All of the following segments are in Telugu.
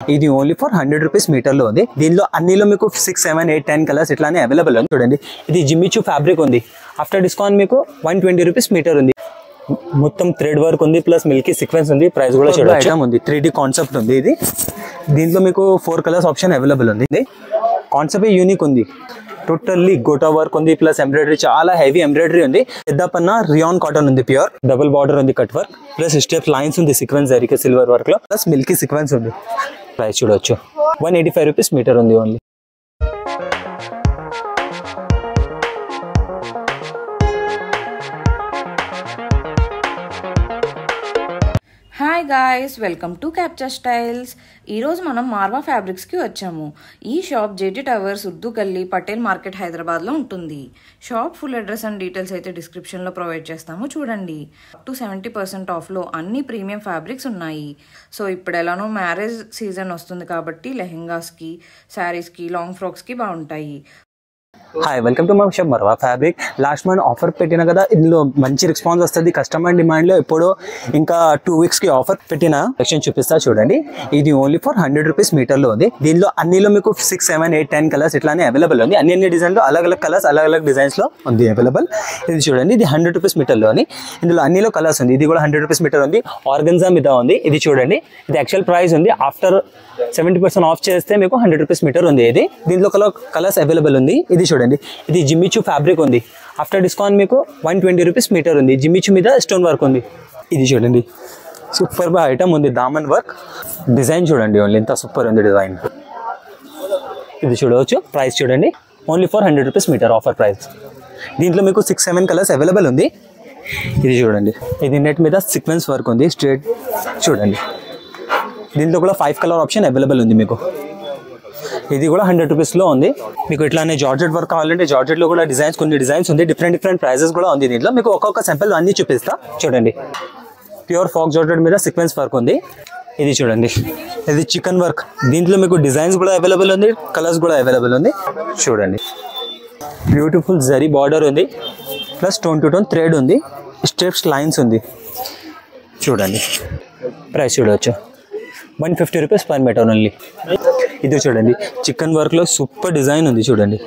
ఇది ఓన్లీ ఫర్ 100 రూపీస్ మీటర్ లో ఉంది. దీనిలో అన్నిలో మీకు 6, 7, 8, 10 కలర్స్ ఇట్లానే అవైలబుల్ ఉంది. చూడండి, ఇది జిమ్మిచూ ఫ్యాబ్రిక్ ఉంది. ఆఫ్టర్ డిస్కౌంట్ మీకు 120 రూపీస్ మీటర్ ఉంది. మొత్తం థ్రెడ్ వర్క్ ఉంది, ప్లస్ మిల్కీ సీక్వెన్స్ ఉంది. ప్రైస్ కూడా చూడొచ్చు ఉంది. 3D కాన్సెప్ట్ ఉంది. ఇది దీంట్లో మీకు 4 కలర్స్ ఆప్షన్ అవైలబుల్ ఉంది. కాన్సెప్ట్ యూనిక్ ఉంది. టోటల్లీ గోటా వర్క్ ఉంది, ప్లస్ ఎంబ్రాయిడరీ చాలా హెవీ ఎంబ్రాయిడరీ ఉంది. పెద్ద పన్న రియాన్ కాటన్ ఉంది, ప్యూర్ డబుల్ బార్డర్ ఉంది, cut work plus step lines ఉంది, సీక్వెన్స్ జరిగే సిల్వర్ వర్క్ లో, ప్లస్ మిల్కీ సీక్వెన్స్ ఉంది. ప్రైస్ చూడొచ్చు 185 రూపీస్ మీటర్ ఉంది only. Hi guys, welcome to capture styles. ఈరోజు మనం మార్వా ఫ్యాబ్రిక్స్కి వచ్చాము. ఈ షాప్ జేటీ టవర్స్, ఉర్దూ గల్లీ, పటేల్ మార్కెట్, హైదరాబాద్లో ఉంటుంది. Shop full address and details అయితే డిస్క్రిప్షన్లో ప్రొవైడ్ చేస్తాము, చూడండి. అప్ టు 70% ఆఫ్లో అన్ని ప్రీమియం ఫ్యాబ్రిక్స్ ఉన్నాయి. సో ఇప్పుడు ఎలానో మ్యారేజ్ సీజన్ వస్తుంది కాబట్టి లెహెంగాస్కి, శారీస్కి, లాంగ్ ఫ్రాక్స్కి బాగుంటాయి. Hi, welcome to my shop Marwa fabric. Last month offer పెట్టిన కదా, ఇందులో మంచి రెస్పాన్స్ వస్తుంది కస్టమర్ డిమాండ్లో. ఎప్పుడో ఇంకా 2 వీక్స్కి ఆఫర్ పెట్టిన కలెక్షన్ చూపిస్తా చూడండి. ఇది ఓన్లీ ఫర్ 100 రూపీస్ మీటర్లో ఉంది. దీనిలో అన్నిలో మీకు 6, 7, 8, 10 కలర్స్ ఇట్లానే అవైలబుల్ ఉంది. అన్ని డిజైన్లో అలగ్ కలర్స్, అలగ్ డిజైన్స్లో ఉంది అవైలబుల్. ఇది చూడండి, ఇది 100 రూపీస్ మీటర్లో ఉంది. ఇందులో అన్నిలో కలర్స్ ఉంది. ఇది కూడా 100 రూపీస్ మీటర్ ఉంది. ఆర్గన్జా మీద ఉంది. ఇది చూడండి, ఇది యాక్చువల్ ప్రైస్ ఉంది. ఆఫ్టర్ 70% ఆఫ్ చేస్తే మీకు 100 రూపీస్ మీటర్ ఉంది. ఇది దీంట్లో కలర్స్ అవైలబుల్ ఉంది. ఇది చూడండి, ఇది జిమ్మిచూ ఫ్యాబ్రిక్ ఉంది. ఆఫ్టర్ డిస్కౌంట్ మీకు 120 రూపీస్ మీటర్ ఉంది. జిమ్మిచూ మీద స్టోన్ వర్క్ ఉంది. ఇది చూడండి, సూపర్ గా ఐటమ్ ఉంది. దామన్ వర్క్ డిజైన్ చూడండి, ఓన్లీ ఎంత సూపర్ ఉంది డిజైన్. ఇది చూడవచ్చు. ప్రైస్ చూడండి, only for 100 rupees metre offer price. దీంట్లో మీకు 6, 7 కలర్స్ అవైలబుల్ ఉంది. ఇది చూడండి, ఇది నెట్ మీద సీక్వెన్స్ వర్క్ ఉంది, స్ట్రేట్ చూడండి. దీంట్లో కూడా 5 కలర్ ఆప్షన్ అవైలబుల్ ఉంది మీకు. ఇది కూడా 100 రూపీస్లో ఉంది. మీకు ఇట్లానే జార్జెట్ వర్క్ కావాలంటే జార్జెట్లో కూడా కొన్ని డిజైన్స్ ఉంది. డిఫరెంట్ ప్రైజెస్ కూడా ఉంది దీంట్లో. మీకు ఒక్కొక్క సింపుల్ అన్ని చూపిస్తా చూడండి. ప్యూర్ ఫాక్ జార్జెట్ మీద సీక్వెన్స్ వర్క్ ఉంది. ఇది చూడండి, ఇది చికెన్ వర్క్. దీంట్లో మీకు డిజైన్స్ కూడా అవైలబుల్ ఉంది, కలర్స్ కూడా అవైలబుల్ ఉంది. చూడండి, బ్యూటిఫుల్ జరీ బార్డర్ ఉంది, plus tone to tone thread ఉంది, స్టెప్స్ లైన్స్ ఉంది. చూడండి, ప్రైస్ చూడవచ్చు 150 రూపీస్ పర్ మీటర్ ఓన్లీ. ఇది చూడండి, చికెన్ వర్క్లో సూపర్ డిజైన్ ఉంది. చూడండి,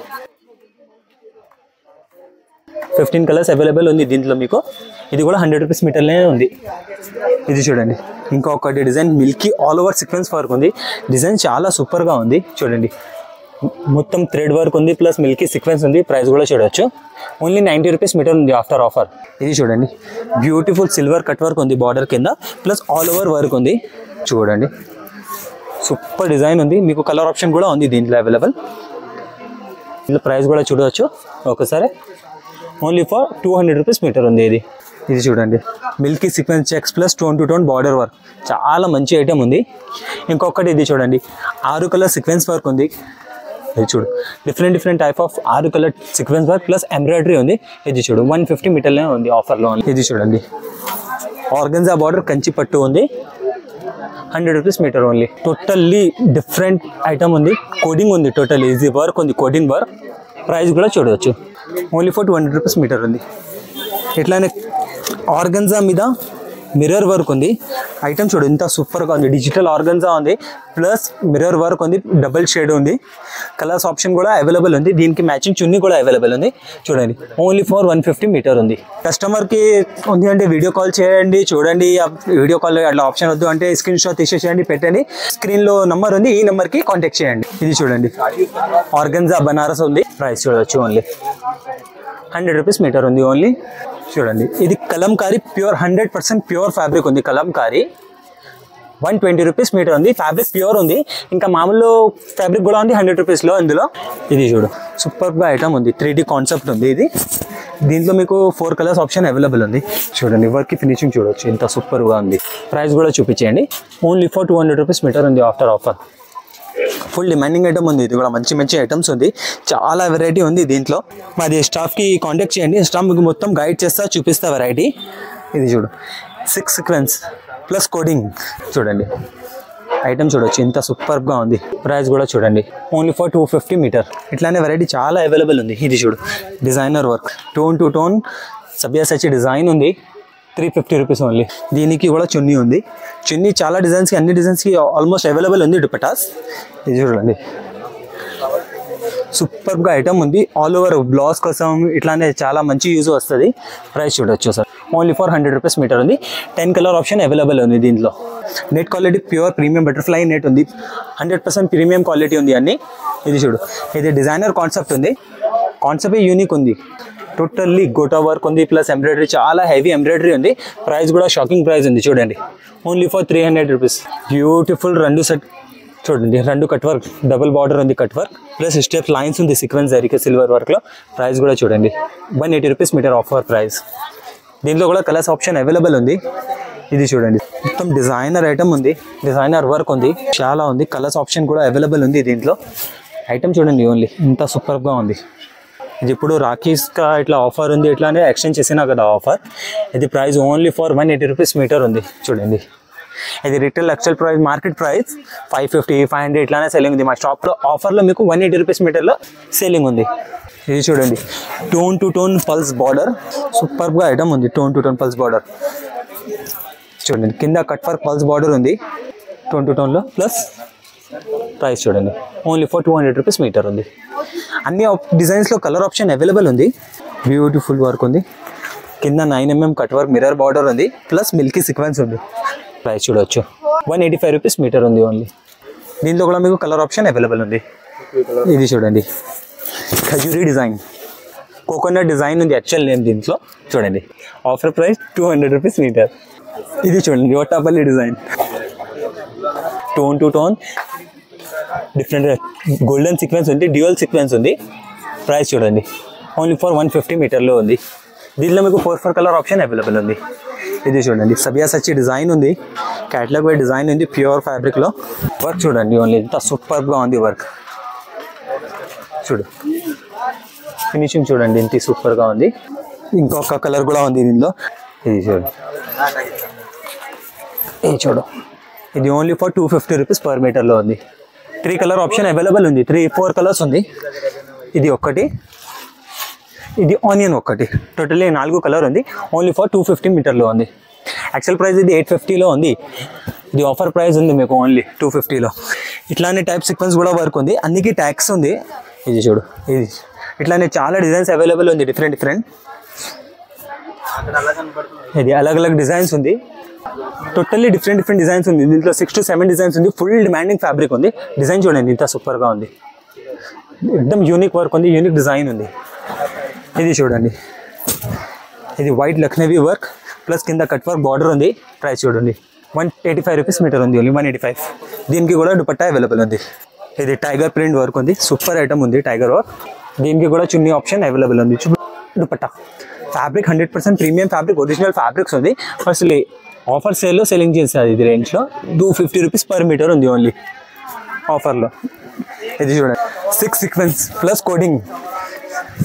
15 కలర్స్ అవైలబుల్ ఉంది దీంట్లో మీకు. ఇది కూడా 100 రూపీస్ మీటర్లే ఉంది. ఇది చూడండి, ఇంకొకటి design Milky all over sequence work ఉంది. డిజైన్ చాలా సూపర్గా ఉంది. చూడండి, మొత్తం థ్రెడ్ వర్క్ ఉంది, ప్లస్ మిల్కీ సీక్వెన్స్ ఉంది. ప్రైస్ కూడా చూడవచ్చు, ఓన్లీ 90 రూపీస్ మీటర్ ఉంది ఆఫ్టర్ ఆఫర్. ఇది చూడండి, బ్యూటిఫుల్ సిల్వర్ కట్ వర్క్ ఉంది బార్డర్ కింద, ప్లస్ ఆల్ ఓవర్ వర్క్ ఉంది. చూడండి, సూపర్ డిజైన్ ఉంది. మీకు కలర్ ఆప్షన్ కూడా ఉంది దీంట్లో అవైలబుల్. దీంట్లో ప్రైస్ కూడా చూడవచ్చు ఒకసారి. ఓన్లీ ఫర్ 200 రూపీస్ మీటర్ ఉంది ఇది. ఇది చూడండి, Milky sequence checks plus tone to tone border work, చాలా మంచి ఐటమ్ ఉంది. ఇంకొకటి ఇది చూడండి, 6 కలర్ సీక్వెన్స్ వర్క్ ఉంది. ఇది చూడు, different type of 6 colour sequence work plus embroidery ఉంది. ఇది చూడు, 150 మీటర్లే ఉంది ఆఫర్లో. ఇది చూడండి, ఆర్గన్జా బార్డర్ కంచి పట్టు ఉంది, 100 rupees metre only. Totally different item ఉంది. కోడింగ్ ఉంది, టోటల్ ఈజీ వర్క్ ఉంది, కోడింగ్ వర్క్. ప్రైస్ కూడా చూడవచ్చు, ఓన్లీ ఫర్ 200 రూపీస్ మీటర్ ఉంది. ఇట్లానే ఆర్గన్జా మీద మిర్రర్ వర్క్ ఉంది. ఐటమ్ చూడు ఇంత సూపర్గా ఉంది. డిజిటల్ ఆర్గన్జా ఉంది, ప్లస్ మిర్రర్ వర్క్ ఉంది, డబుల్ షేడ్ ఉంది. కలర్స్ ఆప్షన్ కూడా అవైలబుల్ ఉంది. దీనికి మ్యాచింగ్ చున్నీ కూడా అవైలబుల్ ఉంది. చూడండి, ఓన్లీ ఫర్ 150 మీటర్ ఉంది. కస్టమర్కి ఉంది అంటే వీడియో కాల్ చేయండి. చూడండి, వీడియో కాల్ అట్లా ఆప్షన్ వద్దు అంటే స్క్రీన్ షాట్ తీసేసేయండి, పెట్టండి. స్క్రీన్లో నెంబర్ ఉంది, ఈ నెంబర్కి కాంటాక్ట్ చేయండి. ఇది చూడండి, ఆర్గన్జా బనారస్ ఉంది. ప్రైస్ చూడవచ్చు, ఓన్లీ 100 రూపీస్ మీటర్ ఉంది ఓన్లీ. చూడండి, ఇది కలంకారీ ప్యూర్ 100% ప్యూర్ ఫ్యాబ్రిక్ ఉంది. కలంకారీ 120 రూపీస్ మీటర్ ఉంది. ఫ్యాబ్రిక్ ప్యూర్ ఉంది. ఇంకా మామూలు ఫ్యాబ్రిక్ కూడా ఉంది 100 రూపీస్లో ఇందులో. ఇది చూడు, సూపర్గా ఐటమ్ ఉంది. 3D కాన్సెప్ట్ ఉంది ఇది. దీంట్లో మీకు 4 కలర్స్ ఆప్షన్ అవైలబుల్ ఉంది. చూడండి, వర్క్ ఫినిషింగ్ చూడవచ్చు ఎంత సూపర్గా ఉంది. ప్రైస్ కూడా చూపించేయండి, ఓన్లీ ఫర్ 200 రూపీస్ మీటర్ ఉంది after offer. Full demanding item ఉంది. ఇది కూడా మంచి ఐటమ్స్ ఉంది. చాలా వెరైటీ ఉంది దీంట్లో. మాది స్టాఫ్కి కాంటాక్ట్ చేయండి. స్టాఫ్ మీకు మొత్తం గైడ్ చేస్తా, చూపిస్తా వెరైటీ. ఇది చూడు, 6 సీక్వెన్స్ ప్లస్ కోడింగ్. చూడండి, ఐటమ్ చూడవచ్చు ఎంత సూపర్గా ఉంది. ప్రైస్ కూడా చూడండి, ఓన్లీ ఫర్ 250 మీటర్. ఇట్లానే వెరైటీ చాలా అవైలబుల్ ఉంది. ఇది చూడు, designer work, tone to tone Sabyasachi design ఉంది. 350 రూపీస్ ఓన్లీ. దీనికి కూడా చున్నీ ఉంది. చున్నీ చాలా డిజైన్స్కి, అన్ని డిజైన్స్కి ఆల్మోస్ట్ అవైలబుల్ ఉంది దుపట్టాస్. ఇది చూడండి, సూపర్గా ఐటమ్ ఉంది. ఆల్ ఓవర్ బ్లౌజ్ కోసం ఇట్లానే చాలా మంచి యూజ్ వస్తుంది. ప్రైస్ చూడొచ్చు sir, only for 100 rupees metre ఉంది. 10 కలర్ ఆప్షన్ అవైలబుల్ ఉంది దీంట్లో. Net quality pure premium butterfly net ఉంది. 100% ప్రీమియం క్వాలిటీ ఉంది అన్ని. ఇది చూడు, ఇది డిజైనర్ కాన్సెప్ట్ ఉంది. కాన్సెప్ట్ యూనిక్ ఉంది. టోటల్లీ గోటా వర్క్ ఉంది, ప్లస్ ఎంబ్రాయిడరీ, చాలా హెవీ ఎంబ్రాయిడరీ ఉంది. ప్రైస్ కూడా షాకింగ్ ప్రైస్ ఉంది చూడండి, ఓన్లీ ఫర్ 300 రూపీస్. బ్యూటిఫుల్ రెండు సెట్ చూడండి, రెండు కట్ వర్క్, డబుల్ బార్డర్ ఉంది cut work, plus step lines ఉంది సీక్వెన్స్ జరిగే సిల్వర్ వర్క్లో. ప్రైస్ కూడా చూడండి 180 రూపీస్ మీటర్ ఆఫర్ ప్రైస్. దీంట్లో కూడా కలర్స్ ఆప్షన్ అవైలబుల్ ఉంది. ఇది చూడండి, మొత్తం డిజైనర్ ఐటమ్ ఉంది, డిజైనర్ వర్క్ ఉంది, చాలా ఉంది. కలర్స్ ఆప్షన్ కూడా అవైలబుల్ ఉంది దీంట్లో. ఐటమ్ చూడండి ఓన్లీ ఎంత సూపర్గా ఉంది. ఇది ఇప్పుడు రాఖీస్గా ఇట్లా ఆఫర్ ఉంది, ఇట్లానే ఎక్స్చేంజ్ చేసినా కదా ఆఫర్. ఇది price only for 180 rupees metre ఉంది చూడండి. ఇది retail actual price, market price 550, 500 ఇట్లానే సెల్లింగ్ ఉంది. మా షాప్లో ఆఫర్లో మీకు 180 రూపీస్ మీటర్లో సెల్లింగ్ ఉంది. ఇది చూడండి, tone to tone pulse border, సూపర్గా ఐటమ్ ఉంది. Tone to tone pulse border చూడండి, కింద కట్ వర్క్ పల్స్ బార్డర్ ఉంది టోన్ టు టోన్లో. ప్లస్ ప్రైస్ చూడండి ఓన్లీ ఫర్ 200 రూపీస్ మీటర్ ఉంది. అన్ని డిజైన్స్లో కలర్ ఆప్షన్ అవైలబుల్ ఉంది. బ్యూటిఫుల్ వర్క్ ఉంది, కింద 9mm cut work mirror border ఉంది, ప్లస్ మిల్కీ సీక్వెన్స్ ఉంది. ప్రైస్ చూడవచ్చు 185 రూపీస్ మీటర్ ఉంది ఓన్లీ. దీంట్లో కూడా మీకు కలర్ ఆప్షన్ అవైలబుల్ ఉంది. ఇది చూడండి, ఖజూరీ డిజైన్, కోకోనట్ డిజైన్ ఉంది యాక్చువల్ నేమ్ దీంట్లో. చూడండి ఆఫర్ ప్రైస్ 200 రూపీస్ మీటర్. ఇది చూడండి Otapalli design, tone to tone different golden sequence ఉంది, డ్యూయల్ సీక్వెన్స్ ఉంది. ప్రైస్ చూడండి ఓన్లీ ఫర్ 150 మీటర్లో ఉంది. దీంట్లో మీకు 4 కలర్ ఆప్షన్ అవైలబుల్ ఉంది. ఇది చూడండి, సబ్యాసచ్చి డిజైన్ ఉంది, క్యాటలాగ్ వైడ్ డిజైన్ ఉంది, ప్యూర్ ఫ్యాబ్రిక్లో. వర్క్ చూడండి ఓన్లీ ఎంత సూపర్గా ఉంది వర్క్. చూడు ఫినిషింగ్ చూడండి ఎంత సూపర్గా ఉంది. ఇంకొక కలర్ కూడా ఉంది దీనిలో. ఇది చూడు, ఇది చూడు, ఇది ఓన్లీ ఫర్ 250 రూపీస్ పర్ మీటర్లో ఉంది. 3 కలర్ ఆప్షన్ అవైలబుల్ ఉంది, 3-4 కలర్స్ ఉంది. ఇది ఒక్కటి, ఇది ఆనియన్ ఒక్కటి, టోటల్లీ 4 కలర్ ఉంది. ఓన్లీ ఫర్ 250 మీటర్లో ఉంది. యాక్చువల్ ప్రైస్ ఇది 850లో ఉంది. ఇది ఆఫర్ ప్రైస్ ఉంది మీకు ఓన్లీ 250లో. ఇట్లానే టైప్ సీక్వెన్స్ కూడా వర్క్ ఉంది, అన్నికి ట్యాక్స్ ఉంది. ఇది చూడు, ఇది ఇట్లానే చాలా డిజైన్స్ అవైలబుల్ ఉంది, డిఫరెంట్. ఇది అలగ్ డిజైన్స్ ఉంది, టోటల్లీ డిఫరెంట్ డిజైన్స్ ఉంది. దీంట్లో 6 to 7 డిజైన్స్ ఉంది. ఫుల్ డిమాండింగ్ ఫ్యాబ్రిక్ ఉంది. డిజైన్ చూడండి ఇంత సూపర్గా ఉంది, ఎక్దమ్ యూనిక్ వర్క్ ఉంది, యూనిక్ డిజైన్ ఉంది. ఇది చూడండి, ఇది వైట్ లక్నవీ వర్క్, ప్లస్ కింద కట్ వర్క్ బార్డర్ ఉంది. ప్రైస్ చూడండి 185 రూపీస్ మీటర్ ఉంది ఓన్లీ, 185. దీనికి కూడా దుపట్టా అవైలబుల్ ఉంది. ఇది టైగర్ ప్రింట్ వర్క్ ఉంది, సూపర్ ఐటమ్ ఉంది టైగర్ వర్క్. దీనికి కూడా చున్నీ ఆప్షన్ అవైలబుల్ ఉంది. Dupatta fabric 100% premium fabric, original fabrics ఉంది. అసలు ఆఫర్ సేల్లో సెల్లింగ్ చేస్తుంది. ఇది రేంజ్లో 250 రూపీస్ పర్ మీటర్ ఉంది ఓన్లీ ఆఫర్లో. ఇది చూడండి 6 sequence plus coding,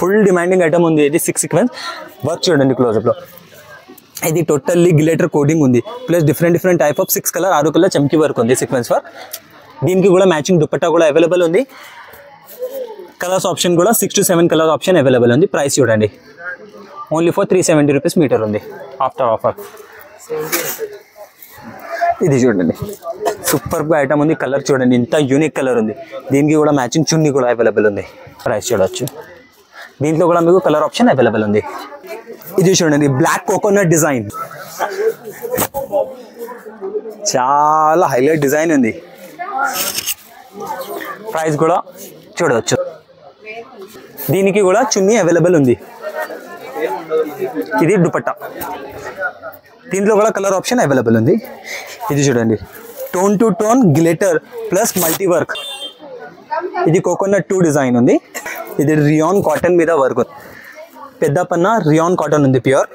full demanding item ఉంది. ఇది 6 సీక్వెన్స్ వర్క్ చూడండి క్లోజప్లో. ఇది టోటల్లీ గ్లిటర్ కోడింగ్ ఉంది, plus different type of 6 colour 6 colour చమ్కీ work ఉంది, సీక్వెన్స్ వర్క్. దీనికి కూడా మ్యాచింగ్ దుపట్టా కూడా అవైలబుల్ ఉంది. కలర్స్ ఆప్షన్ కూడా 6 to 7 కలర్ ఆప్షన్ అవైలబుల్ ఉంది. ప్రైస్ చూడండి ఓన్లీ ఫర్ 370 రూపీస్ మీటర్ ఉంది ఆఫ్టర్ ఆఫర్. ఇది చూడండి సూపర్గా ఐటమ్ ఉంది. కలర్ చూడండి ఇంత యూనిక్ కలర్ ఉంది. దీనికి కూడా మ్యాచింగ్ చున్నీ కూడా అవైలబుల్ ఉంది. ప్రైస్ చూడవచ్చు. దీంట్లో కూడా మీకు కలర్ ఆప్షన్ అవైలబుల్ ఉంది. ఇది చూడండి బ్లాక్ కోకోనట్ డిజైన్, చాలా హైలైట్ డిజైన్ ఉంది. ప్రైస్ కూడా చూడవచ్చు. దీనికి కూడా చున్నీ అవైలబుల్ ఉంది. ఇది దుపట్టా, దీంట్లో కూడా కలర్ ఆప్షన్ అవైలబుల్ ఉంది. ఇది చూడండి tone to tone glitter plus multi work. ఇది కోకోనట్ 2 డిజైన్ ఉంది. ఇది రియాన్ కాటన్ మీద వర్క్, పెద్ద పన్న రియాన్ కాటన్ ఉంది ప్యూర్.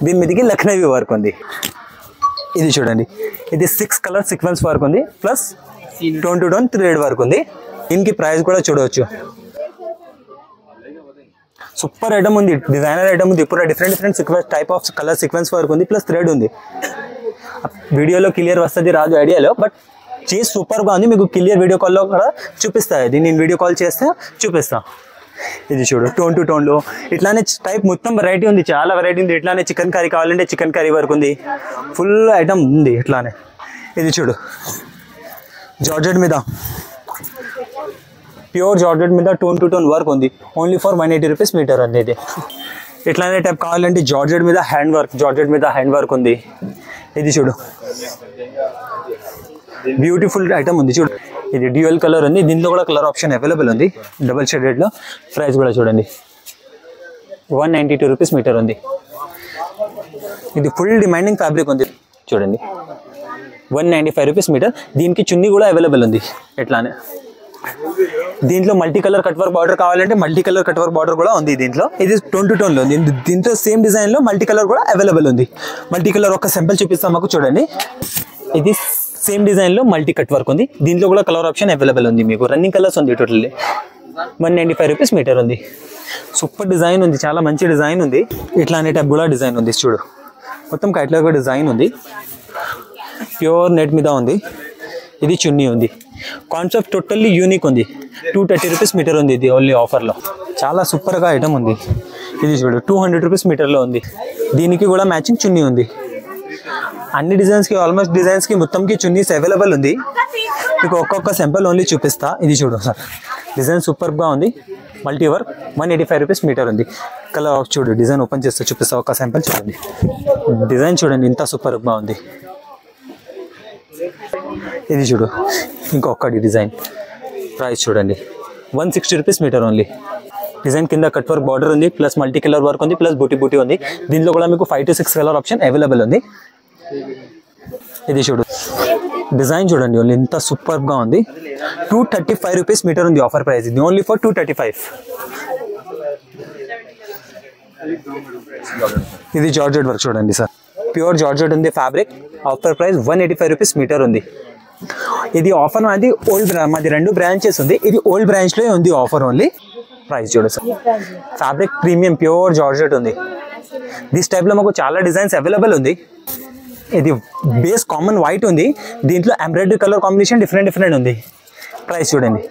దీని మీదకి లక్నవీ వర్క్ ఉంది. ఇది చూడండి ఇది 6 కలర్ సీక్వెన్స్ వర్క్ ఉంది, plus tone to tone thread work ఉంది. దీనికి ప్రైస్ కూడా చూడవచ్చు. సూపర్ ఐటమ్ ఉంది, డిజైనర్ ఐటమ్ ఉంది. ఇప్పుడు different sequence type of colour sequence work ఉంది, ప్లస్ థ్రెడ్ ఉంది. వీడియోలో క్లియర్ వస్తుంది రాదు ఐడియాలో, బట్ చీజ్ సూపర్గా ఉంది. మీకు క్లియర్ వీడియో కాల్లో కూడా చూపిస్తాయి. ఇది నేను వీడియో కాల్ చేస్తే చూపిస్తాను. ఇది చూడు టోన్ టు టోన్లో ఇట్లానే టైప్ మొత్తం వెరైటీ ఉంది, చాలా వెరైటీ ఉంది. ఇట్లానే చికెన్ కర్రీ కావాలంటే చికెన్ కర్రీ వరకు ఉంది, ఫుల్ ఐటమ్ ఉంది. ఇట్లానే ఇది చూడు జార్జెట్ మీద, ప్యూర్ జార్జెట్ మీద టోన్ టు టోన్ వర్క్ ఉంది. ఓన్లీ ఫర్ 180 రూపీస్ మీటర్ ఉంది ఇది. ఇట్లానే టైప్ కావాలంటే జార్జెట్ మీద హ్యాండ్ వర్క్, జార్జెట్ మీద హ్యాండ్ వర్క్ ఉంది. ఇది చూడు బ్యూటిఫుల్ ఐటమ్ ఉంది చూడు. ఇది డ్యూయల్ కలర్ ఉంది, దీంట్లో కూడా కలర్ ఆప్షన్ అవైలబుల్ ఉంది డబుల్ షేడెడ్లో. ప్రైస్ కూడా చూడండి 192 రూపీస్ మీటర్ ఉంది. ఇది ఫుల్ డిమాండింగ్ ఫ్యాబ్రిక్ ఉంది చూడండి, 195 రూపీస్ మీటర్. దీనికి చున్నీ కూడా అవైలబుల్ ఉంది. ఇట్లానే దీంట్లో multi colour cut work border కావాలంటే multi colour cut work border కూడా ఉంది దీంట్లో. ఇది టోన్ టు టోన్లో ఉంది. దీంట్లో సేమ్ డిజైన్లో మల్టీ కలర్ కూడా అవైలబుల్ ఉంది. మల్టీ కలర్ ఒక సింపుల్ చూపిస్తాం మాకు చూడండి. ఇది సేమ్ డిజైన్లో మల్టీ కట్ వర్క్ ఉంది. దీంట్లో కూడా కలర్ ఆప్షన్ అవైలబుల్ ఉంది. మీకు రన్నింగ్ కలర్స్ ఉంది. టోటల్లీ 195 రూపీస్ మీటర్ ఉంది. సూపర్ డిజైన్ ఉంది, చాలా మంచి డిజైన్ ఉంది. ఇట్లానే టైప్ కూడా డిజైన్ ఉంది చూడు, మొత్తం కైట్లాగా డిజైన్ ఉంది. ప్యూర్ నెట్ మీద ఉంది. ఇది చున్నీ ఉంది. కాన్సెప్ట్ టోటల్లీ యూనిక్ ఉంది. 230 రూపీస్ మీటర్ ఉంది. ఇది ఓన్లీ ఆఫర్లో చాలా సూపర్గా ఐటమ్ ఉంది. ఇది చూడు 200 రూపీస్ మీటర్లో ఉంది. దీనికి కూడా మ్యాచింగ్ చున్నీ ఉంది. అన్ని డిజైన్స్కి ఆల్మోస్ట్ డిజైన్స్కి మొత్తంకి చున్నీస్ అవైలబుల్ ఉంది. మీకు ఒక్కొక్క సింపుల్ ఓన్లీ చూపిస్తా. ఇది చూడు సార్, డిజైన్ సూపర్గా ఉంది. మల్టీ వర్క్ 185 రూపీస్ మీటర్ ఉంది. కలర్ చూడు, డిజైన్ ఓపెన్ చేస్తే చూపిస్తా. ఒక సింపుల్ చూడండి, డిజైన్ చూడండి ఎంత సూపర్గా ఉంది. ఇది చూడు ఇంకొకటి డిజైన్. ప్రైస్ చూడండి 160 రూపీస్ మీటర్ ఓన్లీ. డిజైన్ కింద కట్ వర్క్ బార్డర్ ఉంది, ప్లస్ మల్టీ కలర్ వర్క్ ఉంది, ప్లస్ బూటీ బూటీ ఉంది. దీంట్లో కూడా మీకు 5 to 6 కలర్ ఆప్షన్ అవైలబుల్ ఉంది. ఇది చూడు డిజైన్ చూడండి, ఓన్లీ ఎంత సూపర్గా ఉంది. 235 రూపీస్ మీటర్ ఉంది ఆఫర్ ప్రైస్. ఇది ఓన్లీ ఫర్ 235. ఇది జార్జెట్ వర్క్ చూడండి సార్, ప్యూర్ జార్జెట్ ఉంది fabric. Offer price 185 rupees metre ఉంది. ఇది ఆఫర్ మాది ఓల్డ్ మాది 2 బ్రాంచెస్ ఉంది. ఇది ఓల్డ్ బ్రాంచ్లో ఉంది ఆఫర్ ఓన్లీ. ప్రైస్ చూడు sir, fabric premium pure georgette ఉంది. దిస్ టైప్లో మాకు చాలా డిజైన్స్ అవైలబుల్ ఉంది. ఇది బేస్ కామన్ వైట్ ఉంది, దీంట్లో ఎంబ్రాయిడరీ కలర్ కాంబినేషన్ డిఫరెంట్ ఉంది. ప్రైస్ చూడండి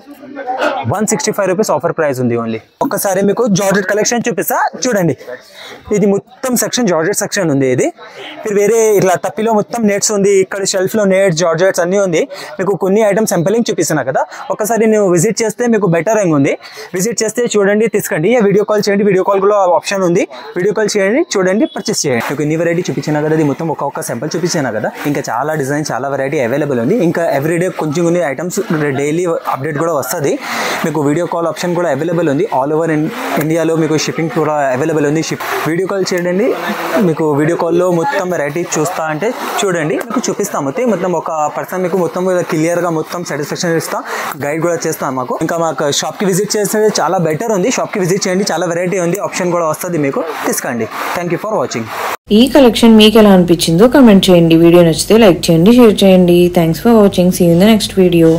165 రూపీస్ ఆఫర్ ప్రైస్ ఉంది ఓన్లీ. ఒక్కసారి మీకు జార్జెట్ కలెక్షన్ చూపిస్తా చూడండి. ఇది మొత్తం సెక్షన్ జార్జెట్ సెక్షన్ ఉంది. ఇది మీరు వేరే ఇట్లా తప్పిలో మొత్తం నెట్స్ ఉంది. ఇక్కడ షెల్ఫ్లో నెట్స్ జార్జెట్స్ అన్నీ ఉంది. మీకు కొన్ని ఐటమ్స్ సింపులింగ్ చూపిస్తున్నా కదా, ఒకసారి నువ్వు విజిట్ చేస్తే మీకు బెటర్ రింగ్ ఉంది. విజిట్ చేస్తే చూడండి, తీసుకోండి. వీడియో కాల్ చేయండి, వీడియో కాల్ కూడా ఆప్షన్ ఉంది. వీడియో కాల్ చేయండి, చూడండి, పర్చేస్ చేయండి. మీకు ఇన్ని వెరైటీ చూపించినా కదా, ఇది మొత్తం ఒక్కొక్క సింపుల్ చూపించినా కదా. ఇంకా చాలా డిజైన్ చాలా వెరైటీ అవైలబుల్ ఉంది. ఇంకా ఎవ్రీడే కొంచెం కొన్ని ఐటమ్స్ డైలీ అప్డేట్ కూడా వస్తుంది. మీకు వీడియో కాల్ ఆప్షన్ కూడా అవైలబుల్ ఉంది. ఆల్ ఓవర్ ఇండియాలో మీకు షిప్పింగ్ కూడా అవైలబుల్ ఉంది. వీడియో కాల్ చేయండి. మీకు వీడియో కాల్లో మొత్తం వెరైటీ చూస్తా అంటే చూడండి, మీకు చూపిస్తాము. మొత్తం ఒక పర్సన్ మీకు మొత్తం క్లియర్గా మొత్తం సాటిస్ఫాక్షన్ ఇస్తా, గైడ్ కూడా చేస్తాం మాకు. ఇంకా మాకు షాప్కి విజిట్ చేస్తే చాలా బెటర్ ఉంది. షాప్కి విజిట్ చేయండి, చాలా వెరైటీ ఉంది. ఆప్షన్ కూడా వస్తుంది మీకు, తీసుకోండి. Thank you for watching. ఈ కలెక్షన్ మీకు ఎలా అనిపించిందో కమెంట్ చేయండి. వీడియో నచ్చితే లైక్ చేయండి, షేర్ చేయండి. Thanks for watching. See you in the next video.